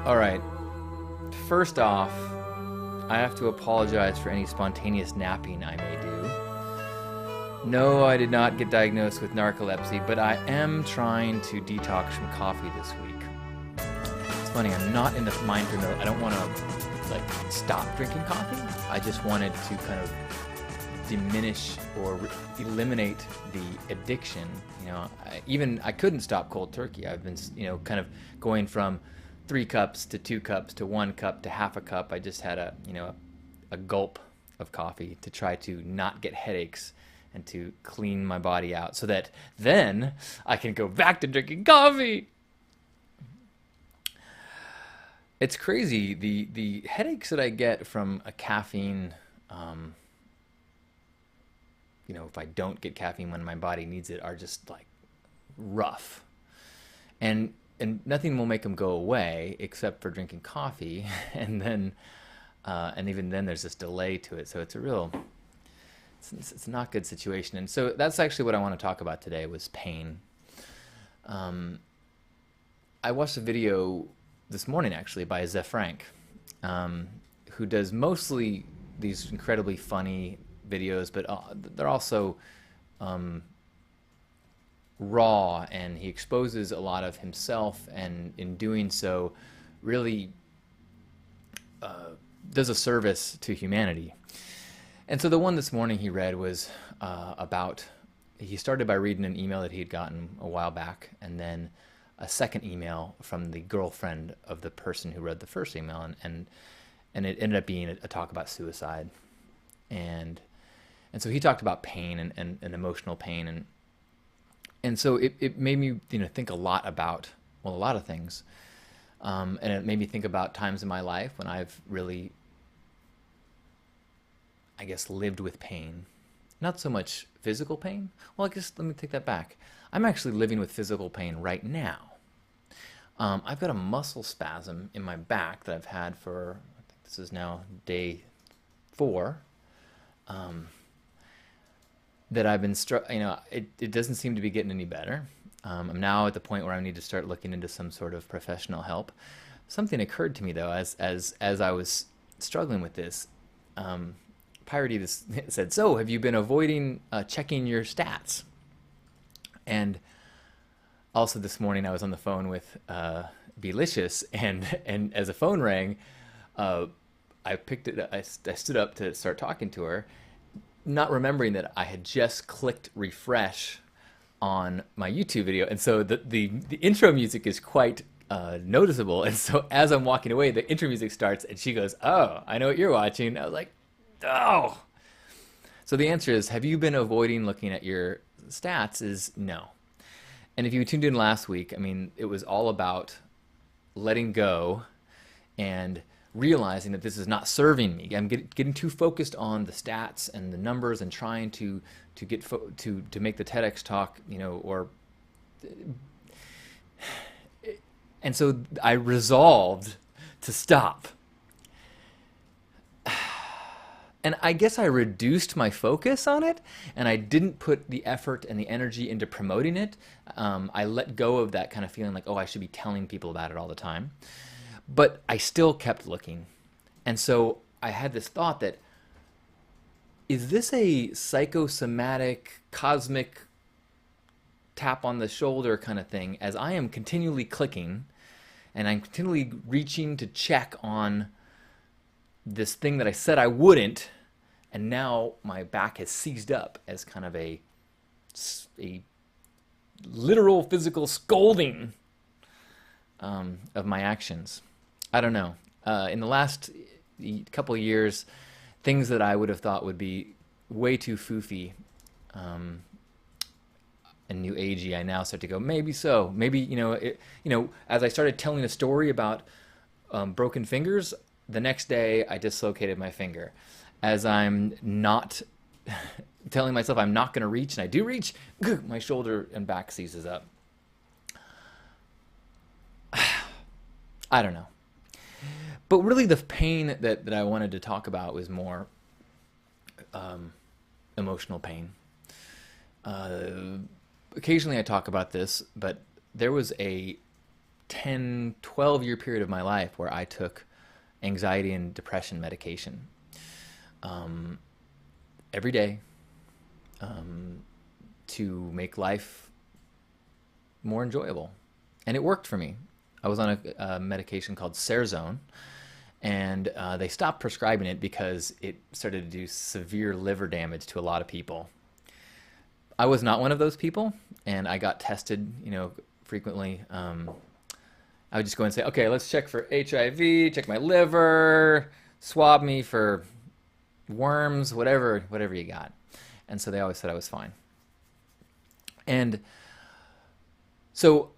All right. First off, I have to apologize for any spontaneous napping I may do. No, I did not get diagnosed with narcolepsy, but I am trying to detox from coffee this week. It's funny, I'm not in the mind for no. I don't want to stop drinking coffee. I just wanted to kind of diminish or eliminate the addiction. I couldn't stop cold turkey. I've been kind of going from 3 cups to 2 cups to 1 cup to half a cup. I just had a gulp of coffee to try to not get headaches and to clean my body out so that then I can go back to drinking coffee. It's crazy, the headaches that I get from a caffeine, if I don't get caffeine when my body needs it, are just like rough. And nothing will make them go away except for drinking coffee, and then and even then there's this delay to it. So it's not a good situation. And so that's actually what I want to talk about today was pain. I watched a video this morning actually by Zefrank, who does mostly these incredibly funny videos, but they're also raw, and he exposes a lot of himself, and in doing so really does a service to humanity. And so the one this morning he read was he started by reading an email that he had gotten a while back, and then a second email from the girlfriend of the person who read the first email, and it ended up being a talk about suicide. And so he talked about pain and emotional pain, and so it made me think a lot about a lot of things, and it made me think about times in my life when I've really, I guess, lived with pain. Not so much physical pain. Well, I guess let me take that back. I'm actually living with physical pain right now. I've got a muscle spasm in my back that I've had for, I think this is now day 4. That I've been it doesn't seem to be getting any better. I'm now at the point where I need to start looking into some sort of professional help. Something occurred to me though as I was struggling with this. Pyrite said, "So, have you been avoiding checking your stats?" And also this morning I was on the phone with Belicious, and as the phone rang, I picked it. I stood up to start talking to her, not remembering that I had just clicked refresh on my YouTube video, and so the intro music is quite noticeable. And so as I'm walking away, the intro music starts, and she goes, "Oh, I know what you're watching." I was like, "Oh." So the answer is, have you been avoiding looking at your stats? Is no. And if you tuned in last week, I mean, it was all about letting go and realizing that this is not serving me. I'm getting too focused on the stats and the numbers and trying to get to make the TEDx talk, and so I resolved to stop. And I guess I reduced my focus on it, and I didn't put the effort and the energy into promoting it. I let go of that kind of feeling like, oh, I should be telling people about it all the time. But I still kept looking. And so I had this thought that, is this a psychosomatic, cosmic tap on the shoulder kind of thing, as I am continually clicking and I'm continually reaching to check on this thing that I said I wouldn't, and now my back has seized up as kind of a literal physical scolding of my actions. I don't know. In the last couple of years, things that I would have thought would be way too foofy and new agey, I now start to go, maybe so. Maybe, as I started telling a story about broken fingers, the next day I dislocated my finger. As I'm not telling myself I'm not going to reach, and I do reach, my shoulder and back seizes up. I don't know. But really the pain that I wanted to talk about was more emotional pain. Occasionally I talk about this, but there was a 10, 12-year period of my life where I took anxiety and depression medication every day to make life more enjoyable. And it worked for me. I was on a medication called Cerazone, and they stopped prescribing it because it started to do severe liver damage to a lot of people. I was not one of those people, and I got tested, frequently. I would just go and say, okay, let's check for HIV, check my liver, swab me for worms, whatever you got. And so they always said I was fine. And so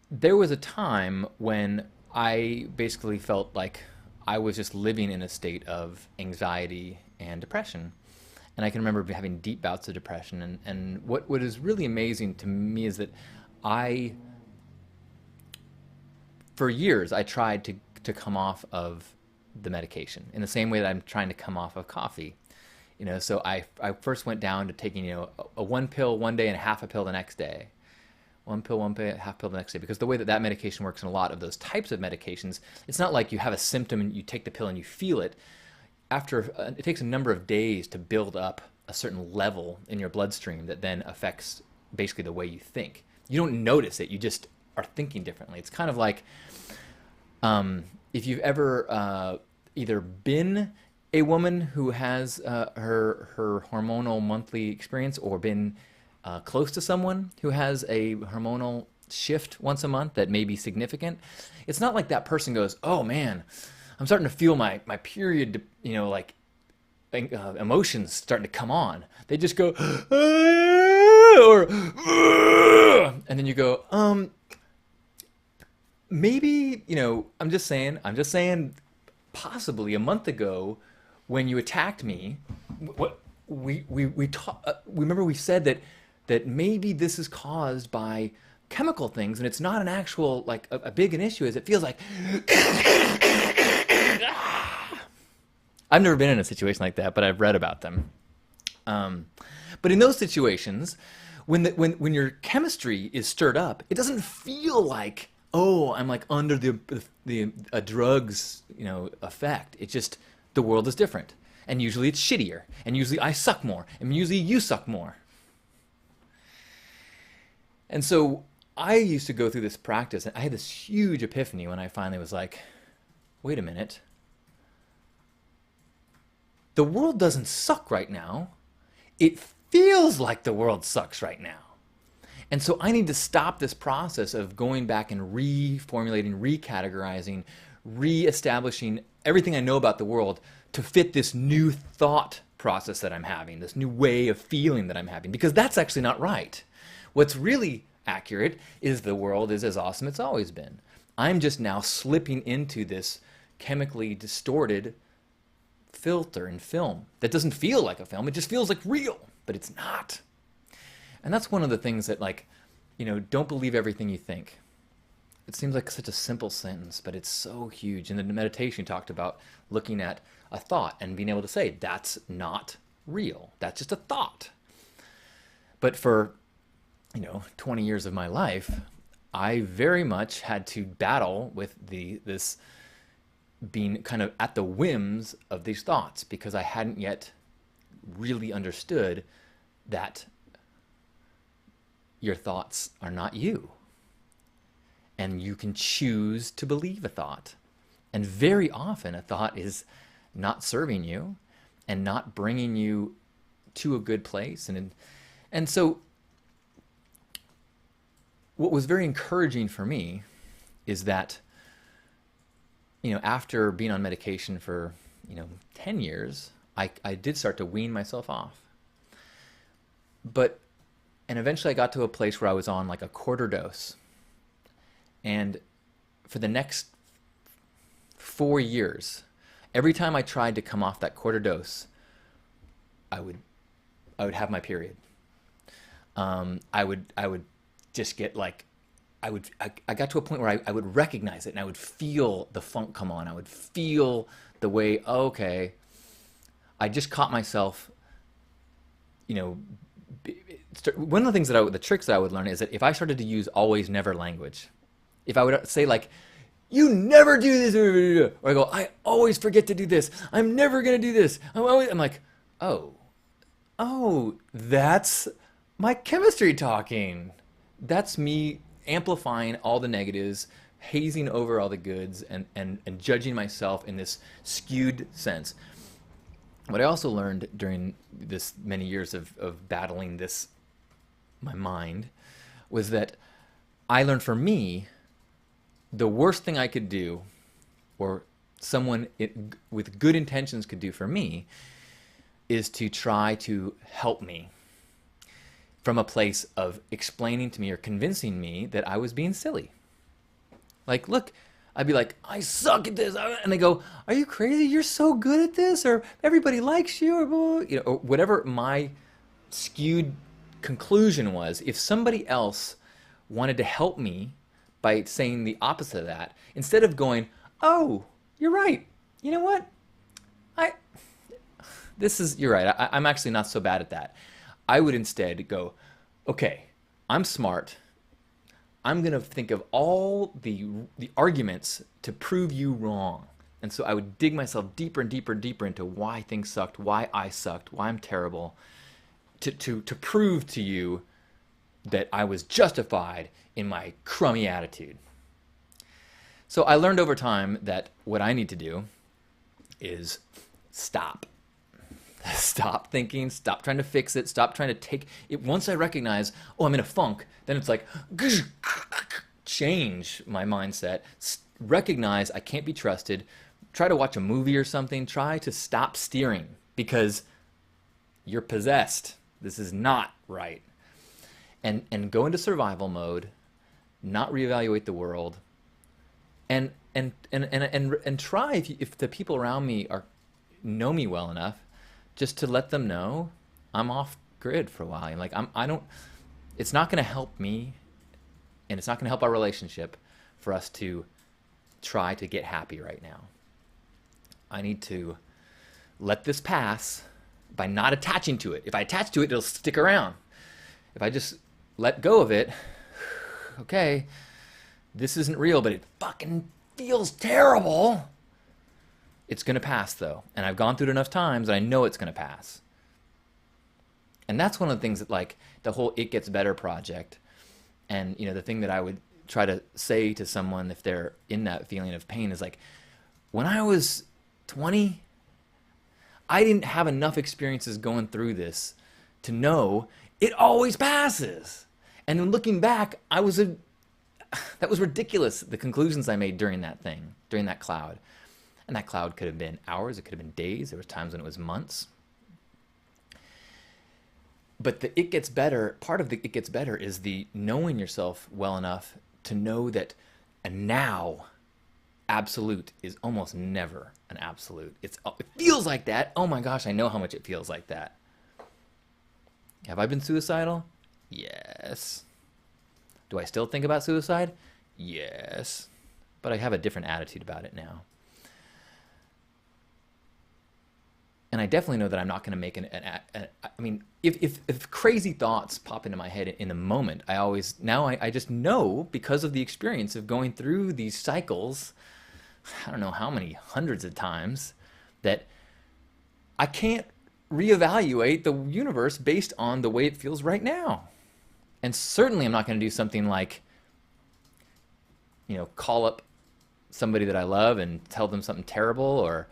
there was a time when I basically felt like I was just living in a state of anxiety and depression. And I can remember having deep bouts of depression. And what is really amazing to me is that for years, I tried to come off of the medication in the same way that I'm trying to come off of coffee. So I first went down to taking, a one pill one day and half a pill the next day. One pill, half pill the next day. Because the way that medication works in a lot of those types of medications, it's not like you have a symptom and you take the pill and you feel it. It takes a number of days to build up a certain level in your bloodstream that then affects basically the way you think. You don't notice it, you just are thinking differently. It's kind of like if you've ever either been a woman who has her hormonal monthly experience, or been close to someone who has a hormonal shift once a month that may be significant. It's not like that person goes, oh man, I'm starting to feel my period, emotions starting to come on. They just go, or, and then you go, maybe, I'm just saying, possibly a month ago when you attacked me, what remember we said that maybe this is caused by chemical things, and it's not an actual, like, a big an issue as it feels like. I've never been in a situation like that, but I've read about them. But in those situations, when your chemistry is stirred up, it doesn't feel like, oh, I'm like under the drug's effect. It's just the world is different, and usually it's shittier, and usually I suck more, and usually you suck more. And so I used to go through this practice, and I had this huge epiphany when I finally was like, wait a minute. The world doesn't suck right now. It feels like the world sucks right now. And so I need to stop this process of going back and reformulating, recategorizing, reestablishing everything I know about the world to fit this new thought process that I'm having, this new way of feeling that I'm having, because that's actually not right. What's really accurate is the world is as awesome as it's always been. I'm just now slipping into this chemically distorted filter and film that doesn't feel like a film. It just feels like real, but it's not. And that's one of the things that, don't believe everything you think. It seems like such a simple sentence, but it's so huge. In the meditation, you talked about looking at a thought and being able to say, that's not real. That's just a thought. But for 20 years of my life, I very much had to battle with this being kind of at the whims of these thoughts, because I hadn't yet really understood that your thoughts are not you. And you can choose to believe a thought. And very often a thought is not serving you and not bringing you to a good place. And so what was very encouraging for me is that, after being on medication for, 10 years, I did start to wean myself off. And eventually I got to a place where I was on like a quarter dose. And for the next 4 years, every time I tried to come off that quarter dose, I would have my period. I would just get like, I got to a point where I would recognize it, and I would feel the funk come on. I would feel the way, okay, I just caught myself, one of the things the tricks that I would learn is that if I started to use always never language, If I would say like, you never do this, or I go, I always forget to do this. I'm never gonna do this. I'm like, oh, that's my chemistry talking. That's me amplifying all the negatives, hazing over all the goods, and judging myself in this skewed sense. What I also learned during this many years of battling this, my mind, was that I learned for me, the worst thing I could do, or someone with good intentions could do for me, is to try to help me from a place of explaining to me or convincing me that I was being silly. Like, look, I'd be like, I suck at this. And they go, are you crazy? You're so good at this. Or everybody likes you. Or, or whatever my skewed conclusion was. If somebody else wanted to help me by saying the opposite of that, instead of going, oh, you're right. You know what? You're right. I'm actually not so bad at that. I would instead go, okay, I'm smart. I'm going to think of all the arguments to prove you wrong. And so I would dig myself deeper and deeper and deeper into why things sucked, why I sucked, why I'm terrible, to prove to you that I was justified in my crummy attitude. So I learned over time that what I need to do is stop. Stop thinking, stop trying to fix it, stop trying to take it. Once I recognize, oh, I'm in a funk, then it's like, change my mindset, recognize I can't be trusted, try to watch a movie or something, try to stop steering because you're possessed. This is not right. And go into survival mode, not reevaluate the world, and try, if the people around me know me well enough, just to let them know I'm off grid for a while. And like it's not going to help me, and it's not going to help our relationship for us to try to get happy right now. I need to let this pass by not attaching to it. If I attach to it, it'll stick around. If I just let go of it, okay, this isn't real, but it fucking feels terrible. It's going to pass, though. And I've gone through it enough times that I know it's going to pass. And that's one of the things that, like, the whole It Gets Better project, and, the thing that I would try to say to someone if they're in that feeling of pain is like, when I was 20, I didn't have enough experiences going through this to know it always passes. And then looking back, that was ridiculous, the conclusions I made during that cloud. And that cloud could have been hours, it could have been days, there was times when it was months. But the It Gets Better, part of the It Gets Better is the knowing yourself well enough to know that a now absolute is almost never an absolute. It feels like that. Oh my gosh, I know how much it feels like that. Have I been suicidal? Yes. Do I still think about suicide? Yes. But I have a different attitude about it now. And I definitely know that I'm not going to make if crazy thoughts pop into my head in a moment, I just know, because of the experience of going through these cycles, I don't know how many hundreds of times, that I can't reevaluate the universe based on the way it feels right now. And certainly I'm not going to do something like, call up somebody that I love and tell them something terrible, or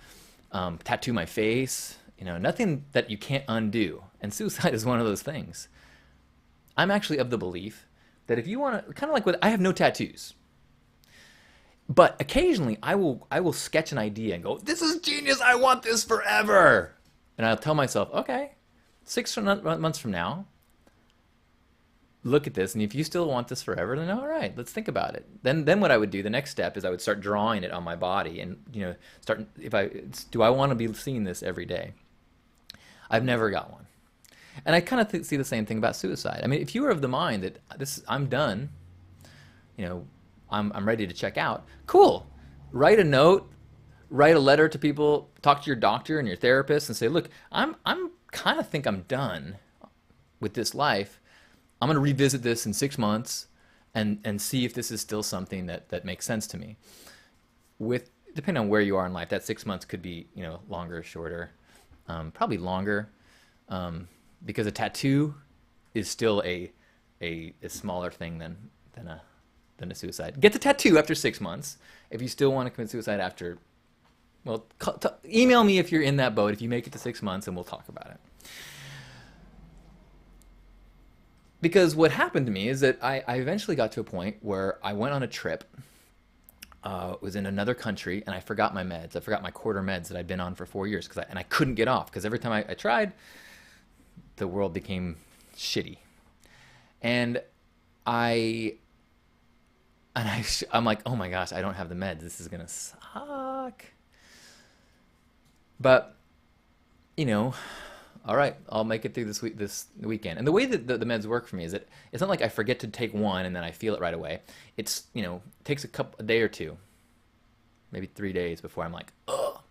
tattoo my face, nothing that you can't undo. And suicide is one of those things. I'm actually of the belief that if you want to, kind of like I have no tattoos, but occasionally I will sketch an idea and go, this is genius, I want this forever. And I'll tell myself, okay, 6 months from now, look at this, and if you still want this forever, then all right, let's think about it. Then what I would do, the next step is I would start drawing it on my body, and do I want to be seeing this every day? I've never got one. And I kind of see the same thing about suicide. I mean, if you were of the mind that I'm done, I'm ready to check out, cool. Write a note, write a letter to people, talk to your doctor and your therapist and say, look, I'm kind of think I'm done with this life. I'm going to revisit this in 6 months, and see if this is still something that makes sense to me. With depending on where you are in life, that 6 months could be, longer or shorter. Probably longer, because a tattoo is still a smaller thing than a suicide. Get the tattoo after 6 months. If you still want to commit suicide after, well, email me if you're in that boat. If you make it to 6 months, and we'll talk about it. Because what happened to me is that I eventually got to a point where I went on a trip. Was in another country, and I forgot my meds. I forgot my quarter meds that I'd been on for 4 years, and I couldn't get off, because every time I tried, the world became shitty. And I'm like, oh my gosh, I don't have the meds. This is gonna suck. But all right, I'll make it through this weekend. And the way that the meds work for me is that it's not like I forget to take one and then I feel it right away. It's, it takes a day or two, maybe 3 days before I'm like, ugh.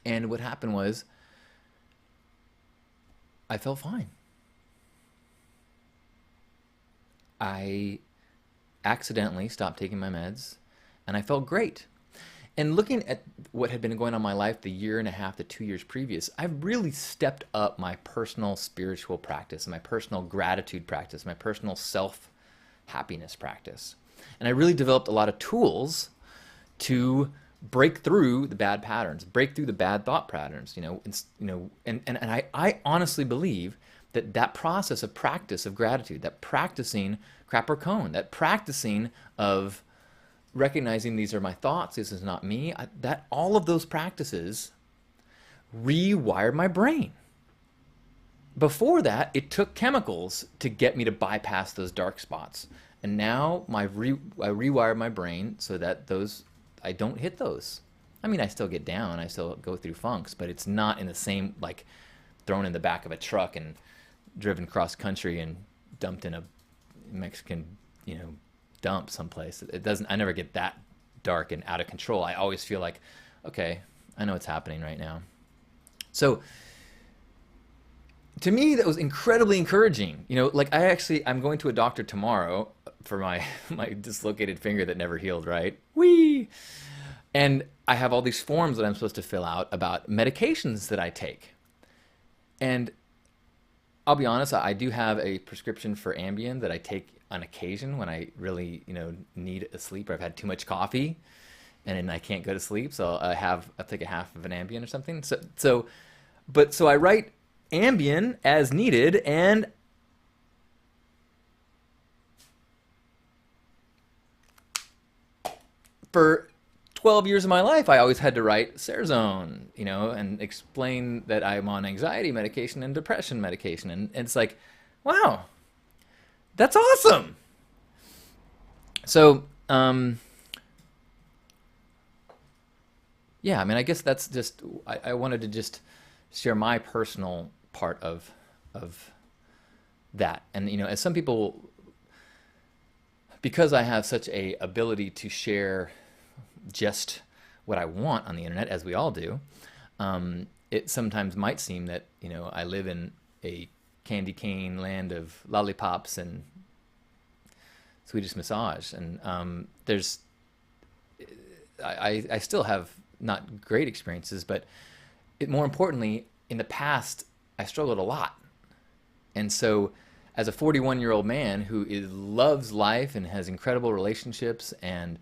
And what happened was I felt fine. I accidentally stopped taking my meds, and I felt great. And looking at what had been going on in my life the year and a half to 2 years previous, I've really stepped up my personal spiritual practice, my personal gratitude practice, my personal self-happiness practice. And I really developed a lot of tools to break through the bad patterns, break through the bad thought patterns, and I honestly believe that process of practice of gratitude, that practicing crap or cone, that practicing of recognizing these are my thoughts, this is not me, that all of those practices rewired my brain. Before that, it took chemicals to get me to bypass those dark spots. And now I rewired my brain so that I don't hit those. I mean, I still get down, I still go through funks, but it's not in the same, like thrown in the back of a truck and driven cross country and dumped in a Mexican, dump someplace. It doesn't. I never get that dark and out of control. I always feel like, okay, I know what's happening right now. So to me, that was incredibly encouraging. I'm going to a doctor tomorrow for my dislocated finger that never healed. Right? Whee! And I have all these forms that I'm supposed to fill out about medications that I take. And I'll be honest, I do have a prescription for Ambien that I take on occasion when I really, need a sleep, or I've had too much coffee and then I can't go to sleep. So I'll take a half of an Ambien or something. So I write Ambien as needed, and for 12 years of my life, I always had to write Serzone, and explain that I'm on anxiety medication and depression medication. And it's like, wow, that's awesome. So, yeah, I mean, I guess that's just, I wanted to just share my personal part of that. And, as some people, because I have such a ability to share just what I want on the internet, as we all do, it sometimes might seem that, I live in a candy cane land of lollipops and Swedish massage. And I still have not great experiences, but more importantly, in the past, I struggled a lot. And so as a 41-year-old man who loves life and has incredible relationships and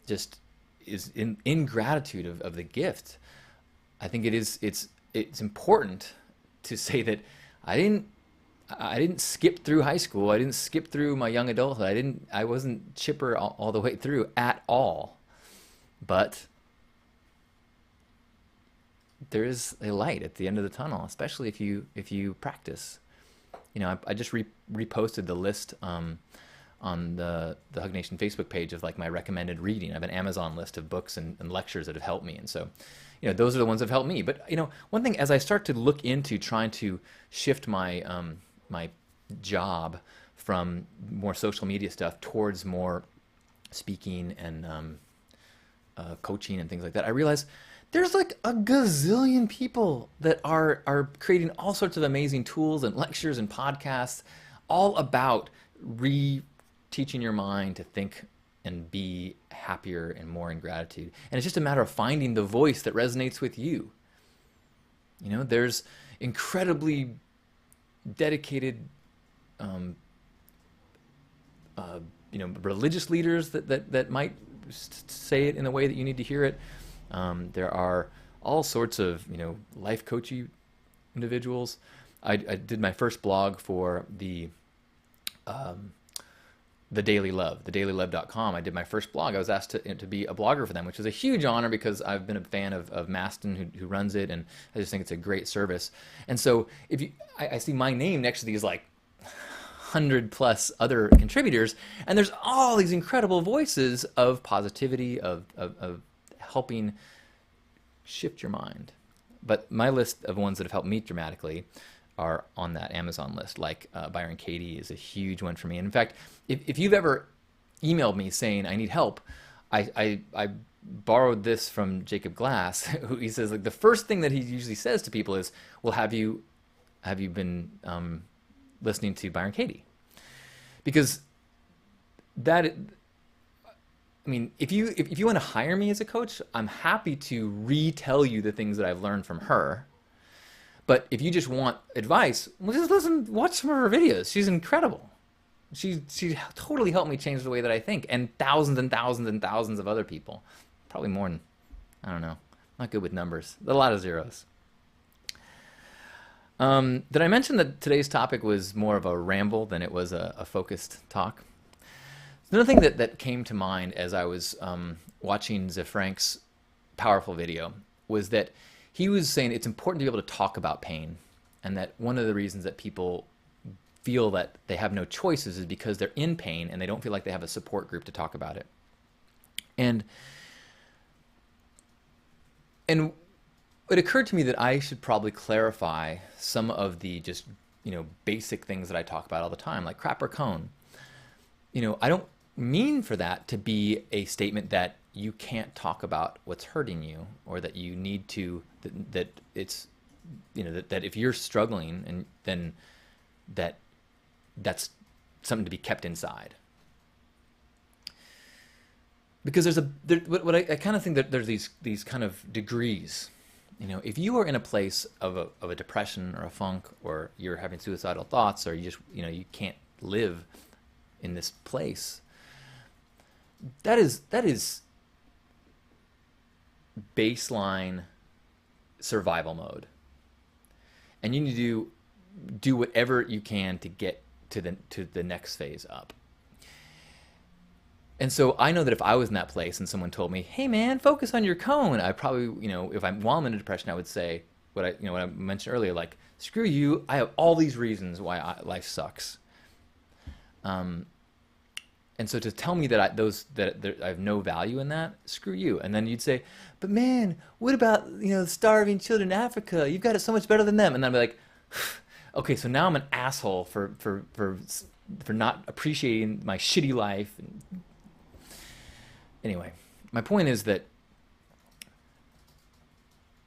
just is in gratitude of the gift, I think it's important to say that I didn't skip through high school. I didn't skip through my young adulthood. I wasn't chipper all the way through at all. But there is a light at the end of the tunnel, especially if you practice. I just reposted the list on the Hug Nation Facebook page of like my recommended reading. I have an Amazon list of books and lectures that have helped me, and so those are the ones that have helped me. But one thing, as I start to look into trying to shift my my job from more social media stuff towards more speaking and coaching and things like that, I realize there's like a gazillion people that are creating all sorts of amazing tools and lectures and podcasts all about teaching your mind to think and be happier and more in gratitude. And it's just a matter of finding the voice that resonates with you. You know, there's incredibly dedicated, religious leaders that might say it in the way that you need to hear it. There are all sorts of, life coachy individuals. I did my first blog for the Daily Love, thedailylove.com. I did my first blog. I was asked to be a blogger for them, which was a huge honor because I've been a fan of Maston, who runs it, and I just think it's a great service. And so I see my name next to these like 100+ other contributors, and there's all these incredible voices of positivity, of helping shift your mind. But my list of ones that have helped me dramatically are on that Amazon list, like Byron Katie is a huge one for me. And in fact, if you've ever emailed me saying I need help, I borrowed this from Jacob Glass, who he says, like, the first thing that he usually says to people is, well, have you been listening to Byron Katie? Because if you want to hire me as a coach, I'm happy to retell you the things that I've learned from her. But if you just want advice, well, just watch some of her videos. She's incredible. She totally helped me change the way that I think, and thousands and thousands and thousands of other people. Probably more than, I don't know. Not good with numbers. A lot of zeros. Did I mention that today's topic was more of a ramble than it was a focused talk? Another thing that came to mind as I was watching Zefrank's powerful video was that he was saying it's important to be able to talk about pain, and that one of the reasons that people feel that they have no choices is because they're in pain and they don't feel like they have a support group to talk about it. And it occurred to me that I should probably clarify some of the just, basic things that I talk about all the time, like crap or cone. I don't mean for that to be a statement that you can't talk about what's hurting you, or that you need to, that it's, that if you're struggling, and then that's something to be kept inside. Because what I kind of think that there's these kind of degrees. If you are in a place of a depression or a funk, or you're having suicidal thoughts, or you just, you can't live in this place, that is baseline survival mode. And you need to do whatever you can to get to the next phase up. And so I know that if I was in that place and someone told me, "Hey man, focus on your cone," I probably, while I'm in a depression, I would say what I mentioned earlier, like, screw you, I have all these reasons why life sucks. And so to tell me that I have no value in that, screw you. And then you'd say, "But man, what about, starving children in Africa? You've got it so much better than them." And then I'd be like, okay, so now I'm an asshole for not appreciating my shitty life. Anyway, my point is that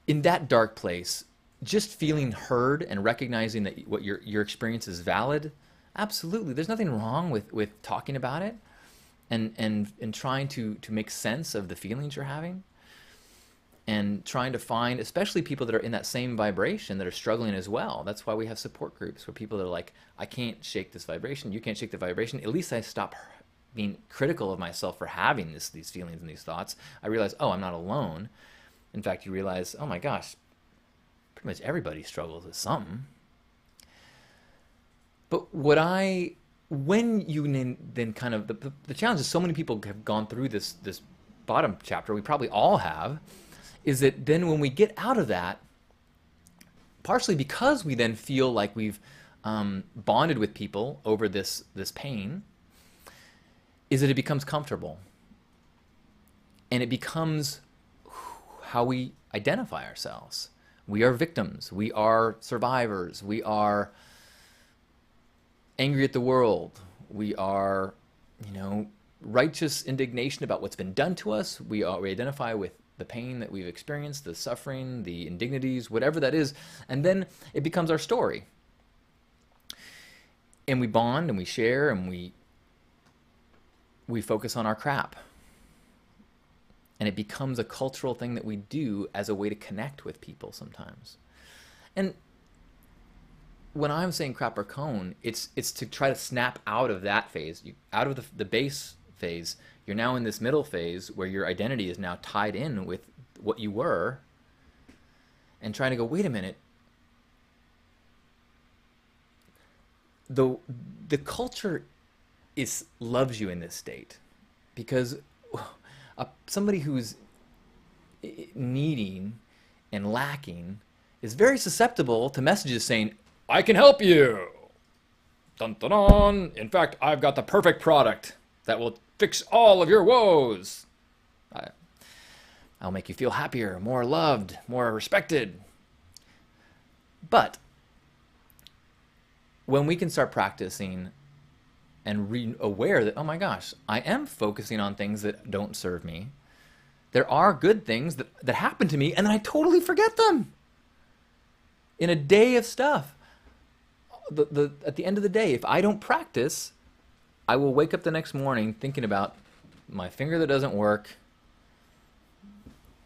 in that dark place, just feeling heard and recognizing that what your experience is valid, absolutely. There's nothing wrong with talking about it and trying to make sense of the feelings you're having, and trying to find, especially people that are in that same vibration that are struggling as well. That's why we have support groups where people are like, I can't shake this vibration, you can't shake the vibration. At least I stop being critical of myself for having these feelings and these thoughts. I realize, oh, I'm not alone. In fact, you realize, oh my gosh, pretty much everybody struggles with something. But when you then kind of, the challenge is so many people have gone through this bottom chapter, we probably all have, is that then when we get out of that, partially because we then feel like we've bonded with people over this pain, is that it becomes comfortable. And it becomes how we identify ourselves. We are victims. We are survivors. We are angry at the world. We are, righteous indignation about what's been done to us. We identify with the pain that we've experienced, the suffering, the indignities, whatever that is. And then it becomes our story. And we bond and we share and we we focus on our crap. And it becomes a cultural thing that we do as a way to connect with people sometimes. And when I'm saying crap or cone, it's to try to snap out of that phase, out of the base phase. You're now in this middle phase where your identity is now tied in with what you were, and trying to go, wait a minute. The culture loves you in this state, because somebody who's needing and lacking is very susceptible to messages saying, I can help you. Dun, dun, dun. In fact, I've got the perfect product that will fix all of your woes. I'll make you feel happier, more loved, more respected. But when we can start practicing and aware that, oh my gosh, I am focusing on things that don't serve me. There are good things that happen to me, and then I totally forget them. In a day of stuff, at the end of the day, if I don't practice, I will wake up the next morning thinking about my finger that doesn't work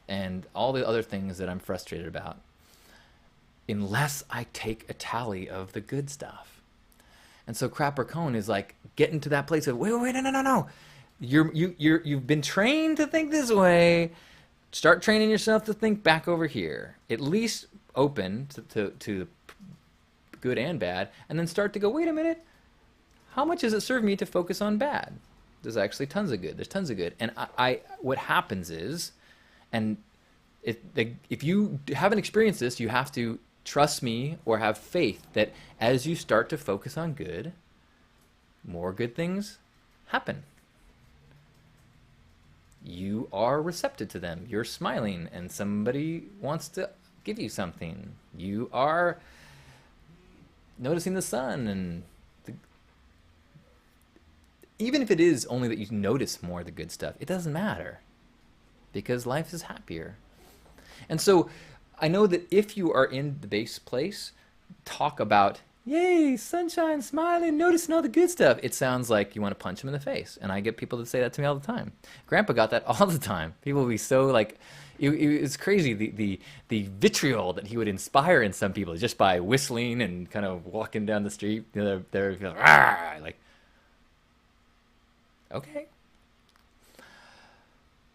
and all the other things that I'm frustrated about, unless I take a tally of the good stuff. And so crap or cone is like getting to that place of, wait, no. You've been trained to think this way. Start training yourself to think back over here. At least open to good and bad, and then start to go, wait a minute, how much does it serve me to focus on bad? There's actually tons of good. There's tons of good. And what happens is, and if you haven't experienced this, you have to trust me or have faith that as you start to focus on good, more good things happen. You are receptive to them. You're smiling and somebody wants to give you something. You are noticing the sun, and even if it is only that you notice more of the good stuff, it doesn't matter, because life is happier. And so I know that if you are in the base place, talk about, yay, sunshine, smiling, noticing all the good stuff. It sounds like you want to punch them in the face. And I get people to say that to me all the time. Grandpa got that all the time. People would be so like, it's crazy, the vitriol that he would inspire in some people just by whistling and kind of walking down the street. They're like, okay.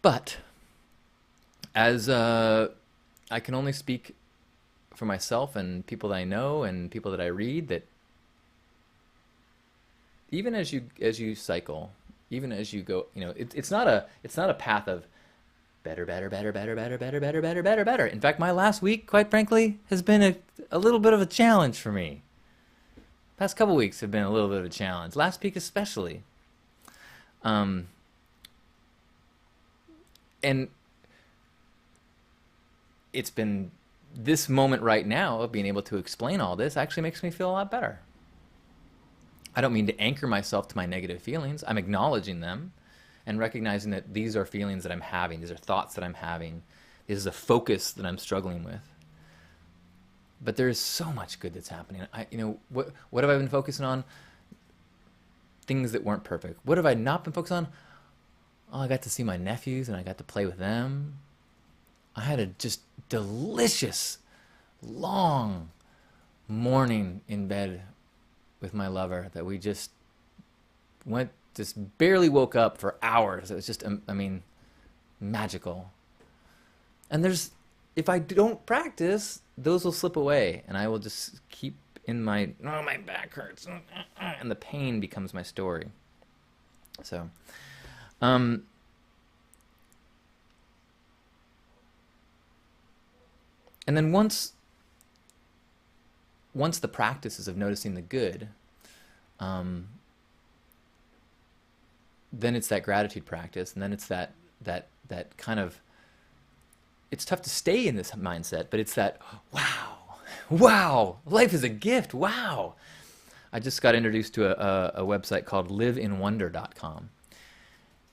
But as I can only speak for myself and people that I know and people that I read, that even as you cycle, even as you go, it's not a path of better. In fact, my last week, quite frankly, has been a little bit of a challenge for me. Past couple weeks have been a little bit of a challenge. Last week especially. And it's been this moment right now of being able to explain all this actually makes me feel a lot better. I don't mean to anchor myself to my negative feelings. I'm acknowledging them and recognizing that these are feelings that I'm having. These are thoughts that I'm having. This is a focus that I'm struggling with. But there is so much good that's happening. What have I been focusing on? Things that weren't perfect. What have I not been focused on? Oh, I got to see my nephews and I got to play with them. I had a just delicious, long morning in bed with my lover that we just barely woke up for hours. It was just, magical. And if I don't practice, those will slip away and I will just keep in my back hurts, and the pain becomes my story. So, and then once the practices of noticing the good, then it's that gratitude practice, and then it's that kind of, it's tough to stay in this mindset, but it's that, wow, life is a gift, wow. I just got introduced to a website called liveinwonder.com,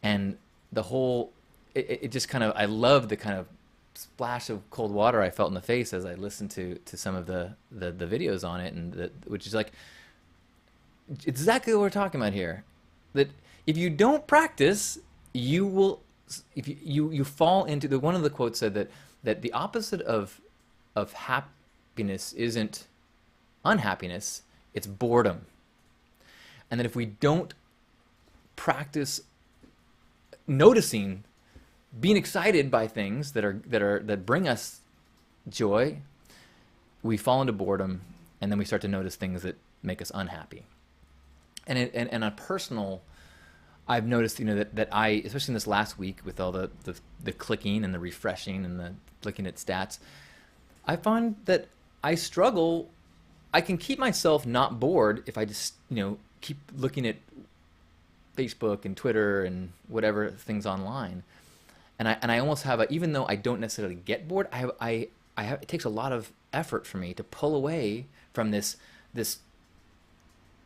and the whole, it just kind of, I love the kind of splash of cold water I felt in the face as I listened to some of the videos on it, and which is like exactly what we're talking about here. That If you don't practice, you will, if you fall into the, one of the quotes said that the opposite of happiness isn't unhappiness, it's boredom. And that if we don't practice noticing, being excited by things that bring us joy, we fall into boredom, and then we start to notice things that make us unhappy. And on personal, I've noticed, that I, especially in this last week with all the clicking and the refreshing and the looking at stats, I find that I struggle. I can keep myself not bored if I just, keep looking at Facebook and Twitter and whatever things online. And I almost have even though I don't necessarily get bored, it takes a lot of effort for me to pull away from this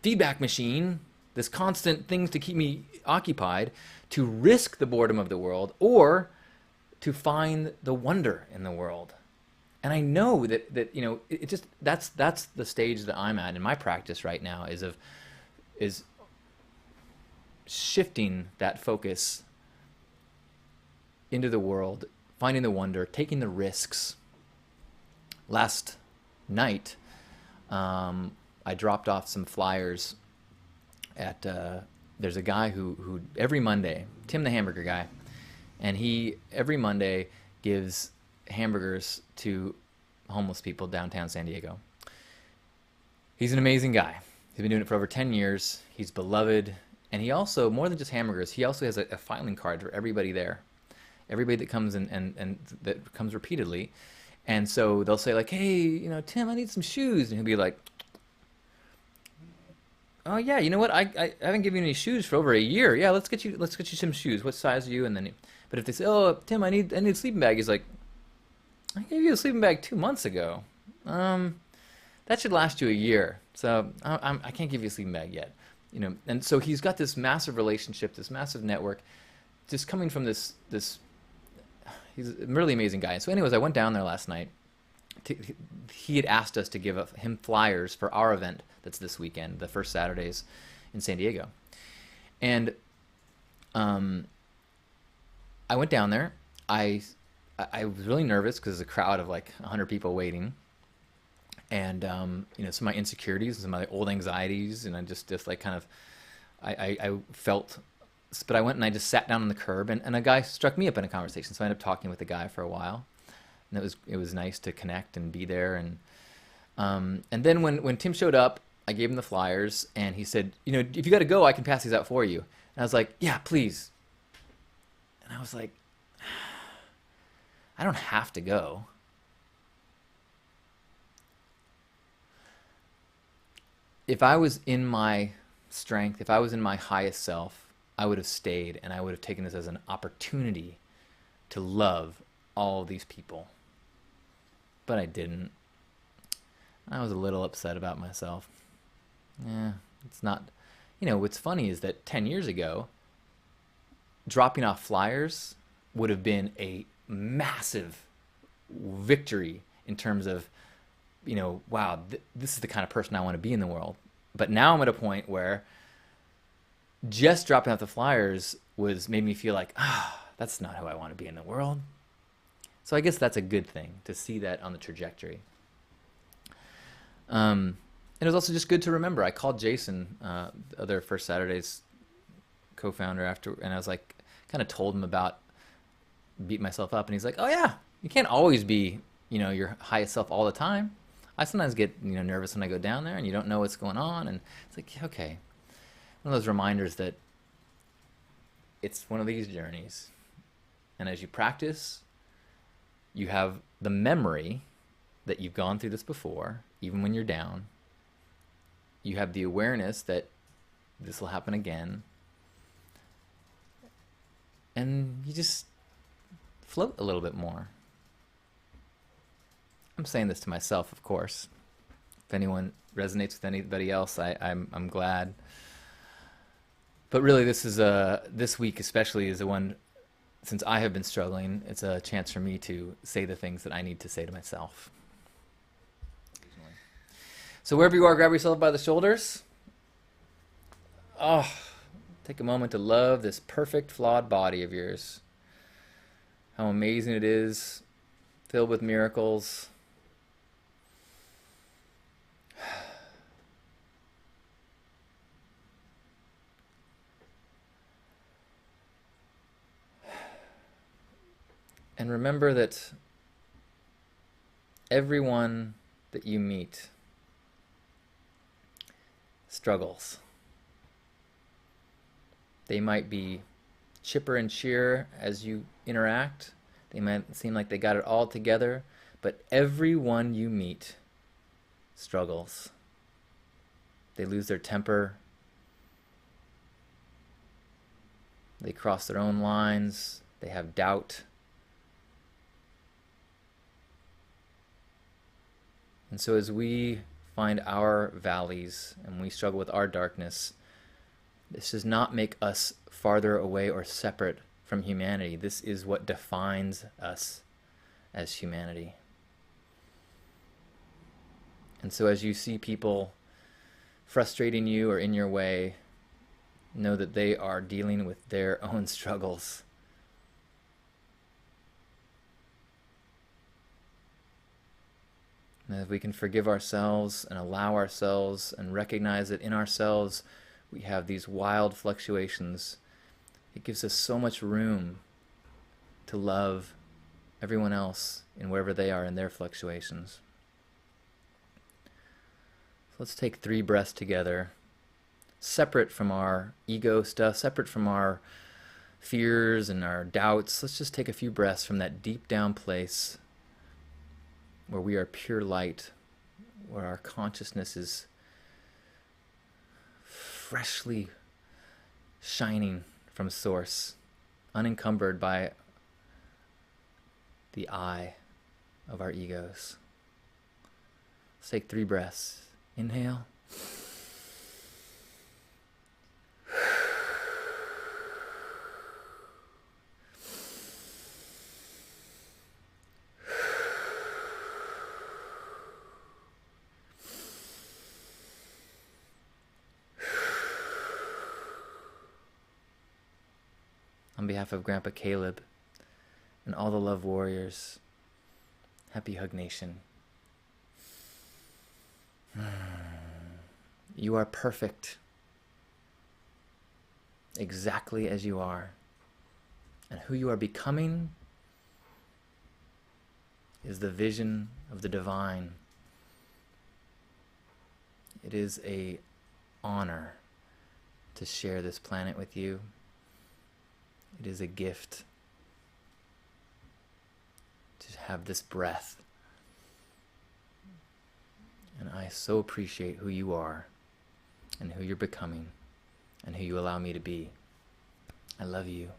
feedback machine, this constant things to keep me occupied, to risk the boredom of the world or to find the wonder in the world. And I know that it just, that's the stage that I'm at in my practice right now, is shifting that focus into the world, finding the wonder, taking the risks. Last night, I dropped off some flyers at, there's a guy who every Monday, Tim the hamburger guy, and he every Monday gives hamburgers to homeless people downtown San Diego. He's an amazing guy. He's been doing it for over 10 years. He's beloved. And he also, more than just hamburgers, he also has a filing card for everybody there. Everybody that comes and that comes repeatedly. And so they'll say like, hey, Tim, I need some shoes. And he'll be like, oh yeah, you know what? I haven't given you any shoes for over a year. Yeah, let's get you some shoes. What size are you? And then, but if they say, oh, Tim, I need a sleeping bag. He's like, I gave you a sleeping bag 2 months ago. That should last you a year. So I can't give you a sleeping bag yet. And so he's got this massive relationship, this massive network, just coming from this. He's a really amazing guy. So anyways, I went down there last night. He had asked us to give him flyers for our event that's this weekend, the first Saturdays in San Diego. And I went down there. I was really nervous because there's a crowd of like 100 people waiting. And, some of my insecurities and some of my old anxieties, and I just like kind of, I felt, but I went and I just sat down on the curb, and a guy struck me up in a conversation. So I ended up talking with the guy for a while, and it was nice to connect and be there. And then when Tim showed up, I gave him the flyers, and he said, if you got to go, I can pass these out for you. And I was like, yeah, please. And I was like, I don't have to go. If I was in my strength, if I was in my highest self, I would have stayed, and I would have taken this as an opportunity to love all of these people. But I didn't. I was a little upset about myself. Yeah, it's not, what's funny is that 10 years ago, dropping off flyers would have been a massive victory in terms of, wow, this is the kind of person I want to be in the world. But now I'm at a point where just dropping off the flyers made me feel like, that's not who I want to be in the world. So I guess that's a good thing to see that on the trajectory. And it was also just good to remember. I called Jason, the other First Saturdays co-founder, after, and I was like, kind of told him about beating myself up, and he's like, oh yeah, you can't always be, your highest self all the time. I sometimes get, nervous when I go down there and you don't know what's going on. And it's like, okay. One of those reminders that it's one of these journeys. And as you practice, you have the memory that you've gone through this before, even when you're down. You have the awareness that this will happen again. And you just float a little bit more. I'm saying this to myself, of course. If anyone resonates with anybody else, I'm glad. But really, this week especially is the one, since I have been struggling, it's a chance for me to say the things that I need to say to myself. So wherever you are, grab yourself by the shoulders. Oh, Take a moment to love this perfect, flawed body of yours. How amazing it is, filled with miracles. And remember that everyone that you meet struggles. They might be chipper and cheer as you interact. They might seem like they got it all together, but everyone you meet struggles. They lose their temper. They cross their own lines. They have doubt. And so as we find our valleys and we struggle with our darkness, this does not make us farther away or separate from humanity. This is what defines us as humanity. And so as you see people frustrating you or in your way, know that they are dealing with their own struggles. And if we can forgive ourselves and allow ourselves and recognize that in ourselves we have these wild fluctuations, it gives us so much room to love everyone else in wherever they are in their fluctuations. So let's take 3 breaths together, separate from our ego stuff, separate from our fears and our doubts. Let's just take a few breaths from that deep down place where we are pure light, where our consciousness is freshly shining from source, unencumbered by the eye of our egos. Let's take 3 breaths. Inhale. On behalf of Grandpa Caleb and all the love warriors, happy Hug Nation. You are perfect, exactly as you are. And who you are becoming is the vision of the divine. It is an honor to share this planet with you. It is a gift to have this breath. And I so appreciate who you are and who you're becoming and who you allow me to be. I love you.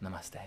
Namaste.